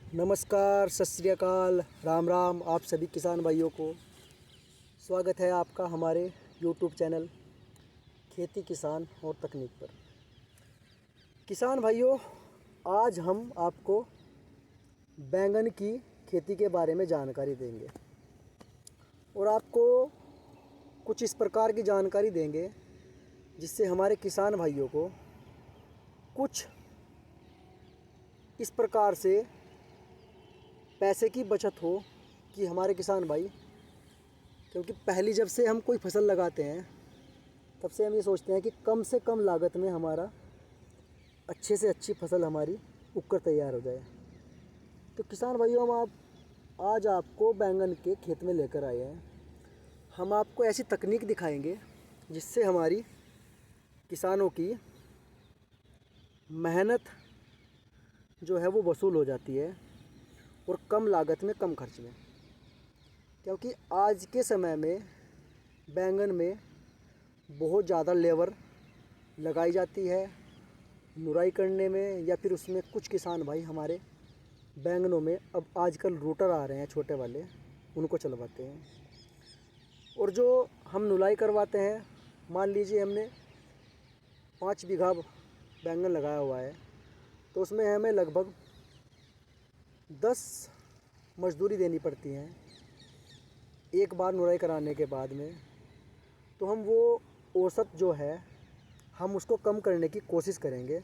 नमस्कार, सत श्री अकाल, राम राम आप सभी किसान भाइयों को। स्वागत है आपका हमारे YouTube चैनल खेती किसान और तकनीक पर। किसान भाइयों, आज हम आपको बैंगन की खेती के बारे में जानकारी देंगे और आपको कुछ इस प्रकार की जानकारी देंगे जिससे हमारे किसान भाइयों को कुछ इस प्रकार से पैसे की बचत हो कि हमारे किसान भाई, क्योंकि पहली जब से हम कोई फसल लगाते हैं तब से हम ये सोचते हैं कि कम से कम लागत में हमारा अच्छे से अच्छी फसल हमारी उगकर तैयार हो जाए। तो किसान भाइयों, हम आज आपको बैंगन के खेत में लेकर आए हैं। हम आपको ऐसी तकनीक दिखाएंगे जिससे हमारी किसानों की मेहनत जो है वो वसूल हो जाती है और कम लागत में कम खर्च में। क्योंकि आज के समय में बैंगन में बहुत ज़्यादा लेबर लगाई जाती है निराई करने में, या फिर उसमें कुछ किसान भाई हमारे बैंगनों में अब आजकल रूटर आ रहे हैं छोटे वाले, उनको चलवाते हैं। और जो हम निराई करवाते हैं, मान लीजिए हमने 5 बीघा बैंगन लगाया हुआ है, तो उसमें हमें लगभग 10 मजदूरी देनी पड़ती हैं एक बार निराई कराने के बाद में। तो हम वो औसत जो है हम उसको कम करने की कोशिश करेंगे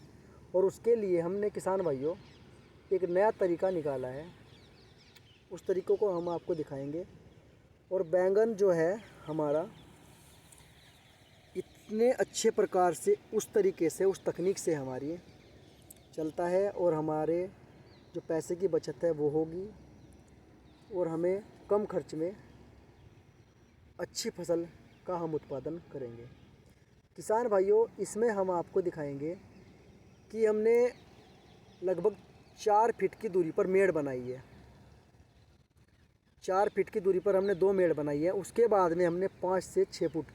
और उसके लिए हमने किसान भाइयों एक नया तरीका निकाला है। उस तरीक़ों को हम आपको दिखाएंगे। और बैंगन जो है हमारा इतने अच्छे प्रकार से उस तरीके से उस तकनीक से हमारी चलता है और हमारे जो पैसे की बचत है वो होगी और हमें कम खर्च में अच्छी फसल का हम उत्पादन करेंगे। किसान भाइयों, इसमें हम आपको दिखाएंगे कि हमने लगभग 4 फीट की दूरी पर मेड़ बनाई है। 4 फीट की दूरी पर हमने 2 मेड़ बनाई है। उसके बाद में हमने 5 से 6 फुट,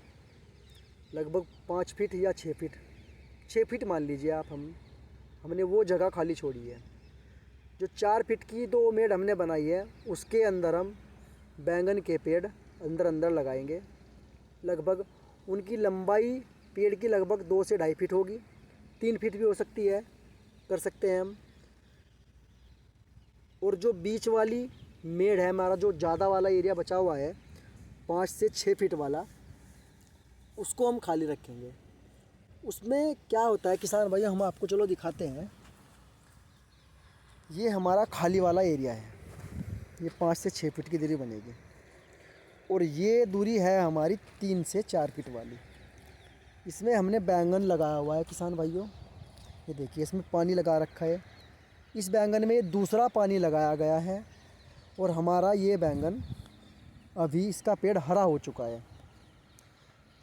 लगभग 5 फीट या 6 फीट, 6 फीट मान लीजिए आप, हमने वो जगह खाली छोड़ी है। जो 4 फीट की 2 मेड़ हमने बनाई है उसके अंदर हम बैंगन के पेड़ अंदर लगाएंगे। लगभग उनकी लंबाई पेड़ की लगभग 2 से 2.5 फीट होगी, 3 फीट भी हो सकती है, कर सकते हैं हम। और जो बीच वाली मेड़ है, हमारा जो ज़्यादा वाला एरिया बचा हुआ है 5 से 6 फीट वाला, उसको हम खाली रखेंगे। उसमें क्या होता है किसान भाई, हम आपको चलो दिखाते हैं। ये हमारा खाली वाला एरिया है, ये 5 से 6 फीट की दूरी बनेगी और ये दूरी है हमारी 3 से 4 फीट वाली। इसमें हमने बैंगन लगाया हुआ है किसान भाइयों। ये देखिए, इसमें पानी लगा रखा है। इस बैंगन में दूसरा पानी लगाया गया है और हमारा ये बैंगन अभी इसका पेड़ हरा हो चुका है।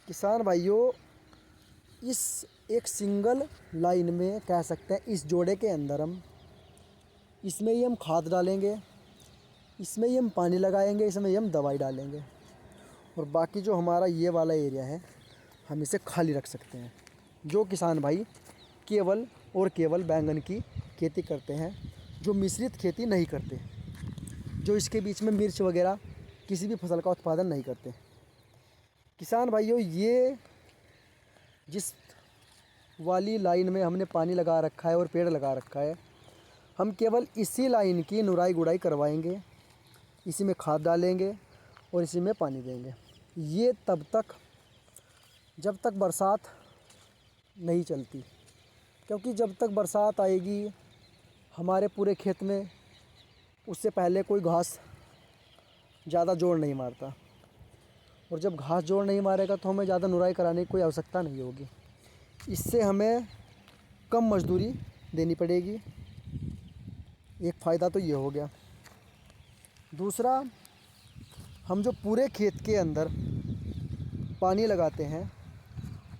किसान भाइयों, इस एक सिंगल लाइन में कह सकते हैं, इस जोड़े के अंदर इसमें ही हम खाद डालेंगे, इसमें ही हम पानी लगाएंगे, इसमें ही हम दवाई डालेंगे और बाकी जो हमारा ये वाला एरिया है हम इसे खाली रख सकते हैं। जो किसान भाई केवल और केवल बैंगन की खेती करते हैं, जो मिश्रित खेती नहीं करते, जो इसके बीच में मिर्च वगैरह किसी भी फसल का उत्पादन नहीं करते। किसान भाइयों, ये जिस वाली लाइन में हमने पानी लगा रखा है और पेड़ लगा रखा है, हम केवल इसी लाइन की निराई गुड़ाई करवाएंगे, इसी में खाद डालेंगे और इसी में पानी देंगे। ये तब तक जब तक बरसात नहीं चलती, क्योंकि जब तक बरसात आएगी हमारे पूरे खेत में, उससे पहले कोई घास ज़्यादा जोर नहीं मारता। और जब घास जोर नहीं मारेगा तो हमें ज़्यादा निराई कराने की कोई आवश्यकता नहीं होगी। इससे हमें कम मजदूरी देनी पड़ेगी। एक फ़ायदा तो ये हो गया। दूसरा, हम जो पूरे खेत के अंदर पानी लगाते हैं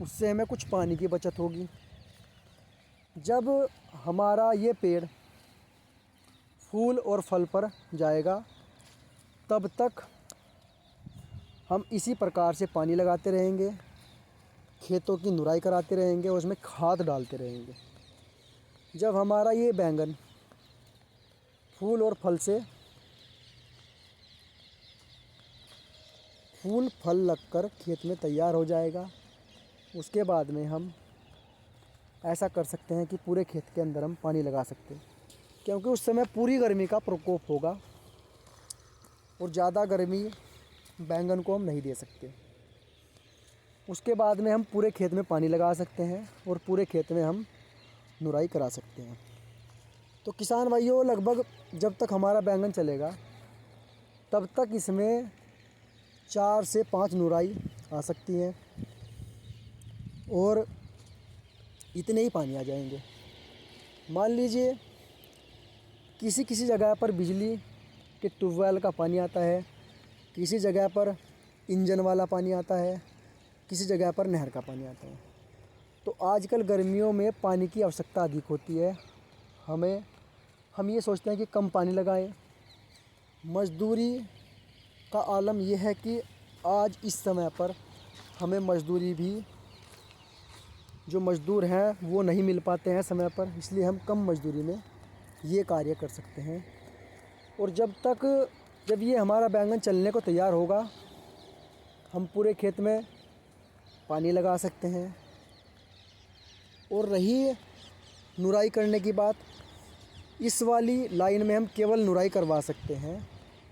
उससे हमें कुछ पानी की बचत होगी। जब हमारा ये पेड़ फूल और फल पर जाएगा तब तक हम इसी प्रकार से पानी लगाते रहेंगे, खेतों की निराई कराते रहेंगे और उसमें खाद डालते रहेंगे। जब हमारा ये बैंगन फूल और फल से फूल फल लगकर खेत में तैयार हो जाएगा। उसके बाद में हम ऐसा कर सकते हैं कि पूरे खेत के अंदर हम पानी लगा सकते हैं, क्योंकि उस समय पूरी गर्मी का प्रकोप होगा और ज़्यादा गर्मी बैंगन को हम नहीं दे सकते। उसके बाद में हम पूरे खेत में पानी लगा सकते हैं और पूरे खेत में हम निराई करा सकते हैं। तो किसान भाइयों, लगभग जब तक हमारा बैंगन चलेगा तब तक इसमें 4 से 5 निराई आ सकती है और इतने ही पानी आ जाएंगे। मान लीजिए किसी किसी जगह पर बिजली के ट्यूबवेल का पानी आता है, किसी जगह पर इंजन वाला पानी आता है, किसी जगह पर नहर का पानी आता है। तो आजकल गर्मियों में पानी की आवश्यकता अधिक होती है। हम ये सोचते हैं कि कम पानी लगाएं। मज़दूरी का आलम यह है कि आज इस समय पर हमें मज़दूरी भी, जो मज़दूर हैं वो नहीं मिल पाते हैं समय पर, इसलिए हम कम मज़दूरी में ये कार्य कर सकते हैं। और जब ये हमारा बैंगन चलने को तैयार होगा, हम पूरे खेत में पानी लगा सकते हैं। और रही निराई करने की बात, इस वाली लाइन में हम केवल निराई करवा सकते हैं।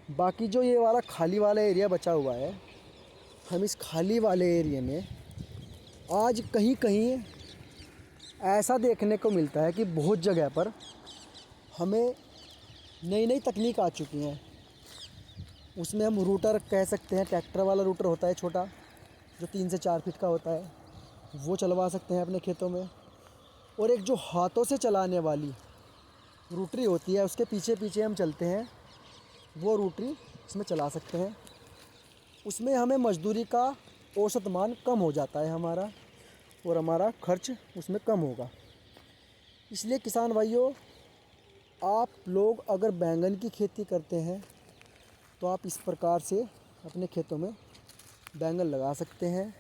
बाकी जो ये वाला खाली वाला एरिया बचा हुआ है, हम इस खाली वाले एरिया में आज कहीं कहीं ऐसा देखने को मिलता है कि बहुत जगह पर हमें नई नई तकनीक आ चुकी हैं। उसमें हम रूटर कह सकते हैं, ट्रैक्टर वाला रूटर होता है छोटा, जो 3 से 4 फीट का होता है, वो चलवा सकते हैं अपने खेतों में। और एक जो हाथों से चलाने वाली रूटरी होती है, उसके पीछे पीछे हम चलते हैं, वो रूटरी इसमें चला सकते हैं। उसमें हमें मजदूरी का औसत मान कम हो जाता है हमारा, और हमारा खर्च उसमें कम होगा। इसलिए किसान भाइयों, आप लोग अगर बैंगन की खेती करते हैं तो आप इस प्रकार से अपने खेतों में बैंगन लगा सकते हैं।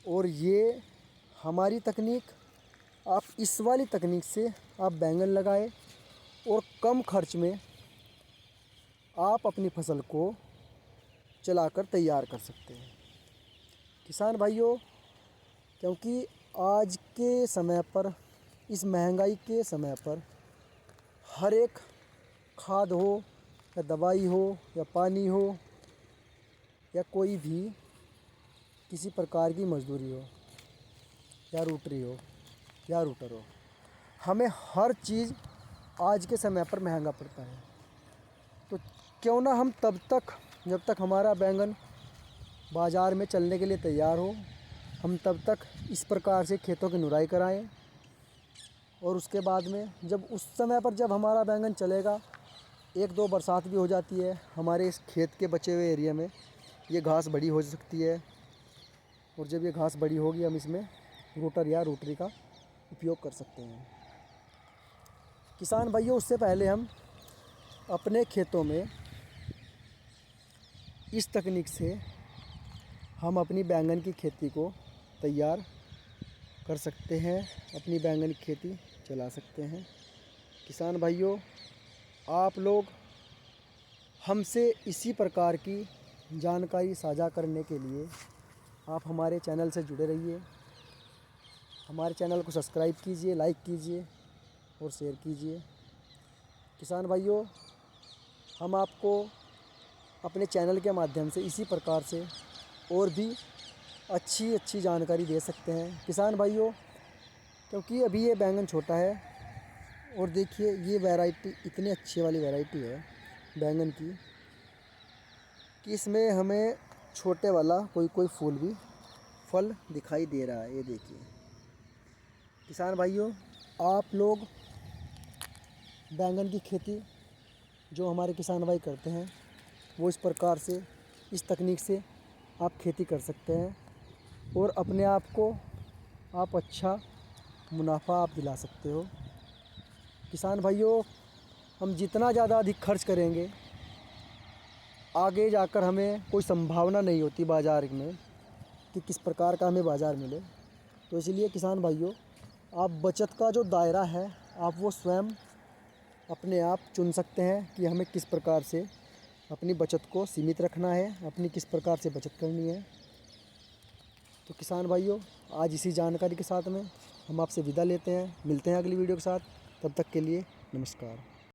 और ये हमारी तकनीक, आप इस वाली तकनीक से आप बैंगन लगाएं और कम खर्च में आप अपनी फसल को चलाकर तैयार कर सकते हैं। किसान भाइयों, क्योंकि आज के समय पर, इस महंगाई के समय पर, हर एक खाद हो या दवाई हो या पानी हो या कोई भी किसी प्रकार की मजदूरी हो या रूटरी हो या रूटर हो, हमें हर चीज़ आज के समय पर महंगा पड़ता है। तो क्यों ना हम तब तक, जब तक हमारा बैंगन बाज़ार में चलने के लिए तैयार हो, हम तब तक इस प्रकार से खेतों की निराई कराएं। और उसके बाद में जब उस समय पर जब हमारा बैंगन चलेगा, 1-2 बरसात भी हो जाती है, हमारे इस खेत के बचे हुए एरिया में ये घास बड़ी हो सकती है। और जब ये घास बड़ी होगी, हम इसमें रूटर या रूटरी का उपयोग कर सकते हैं। किसान भाइयों, उससे पहले हम अपने खेतों में इस तकनीक से हम अपनी बैंगन की खेती को तैयार कर सकते हैं, अपनी बैंगन की खेती चला सकते हैं। किसान भाइयों, आप लोग हमसे इसी प्रकार की जानकारी साझा करने के लिए आप हमारे चैनल से जुड़े रहिए। हमारे चैनल को सब्सक्राइब कीजिए, लाइक कीजिए और शेयर कीजिए। किसान भाइयों, हम आपको अपने चैनल के माध्यम से इसी प्रकार से और भी अच्छी अच्छी जानकारी दे सकते हैं। किसान भाइयों, क्योंकि अभी ये बैंगन छोटा है, और देखिए ये वैरायटी इतनी अच्छी वाली वैरायटी है बैंगन की कि इसमें हमें छोटे वाला कोई फूल भी, फल दिखाई दे रहा है। ये देखिए किसान भाइयों, आप लोग बैंगन की खेती जो हमारे किसान भाई करते हैं, वो इस प्रकार से, इस तकनीक से आप खेती कर सकते हैं और अपने आप को आप अच्छा मुनाफा आप दिला सकते हो। किसान भाइयों, हम जितना ज़्यादा अधिक खर्च करेंगे, आगे जाकर हमें कोई संभावना नहीं होती बाज़ार में कि किस प्रकार का हमें बाज़ार मिले। तो इसलिए किसान भाइयों, आप बचत का जो दायरा है, आप वो स्वयं अपने आप चुन सकते हैं कि हमें किस प्रकार से अपनी बचत को सीमित रखना है, अपनी किस प्रकार से बचत करनी है। तो किसान भाइयों, आज इसी जानकारी के साथ में हम आपसे विदा लेते हैं। मिलते हैं अगली वीडियो के साथ। तब तक के लिए नमस्कार।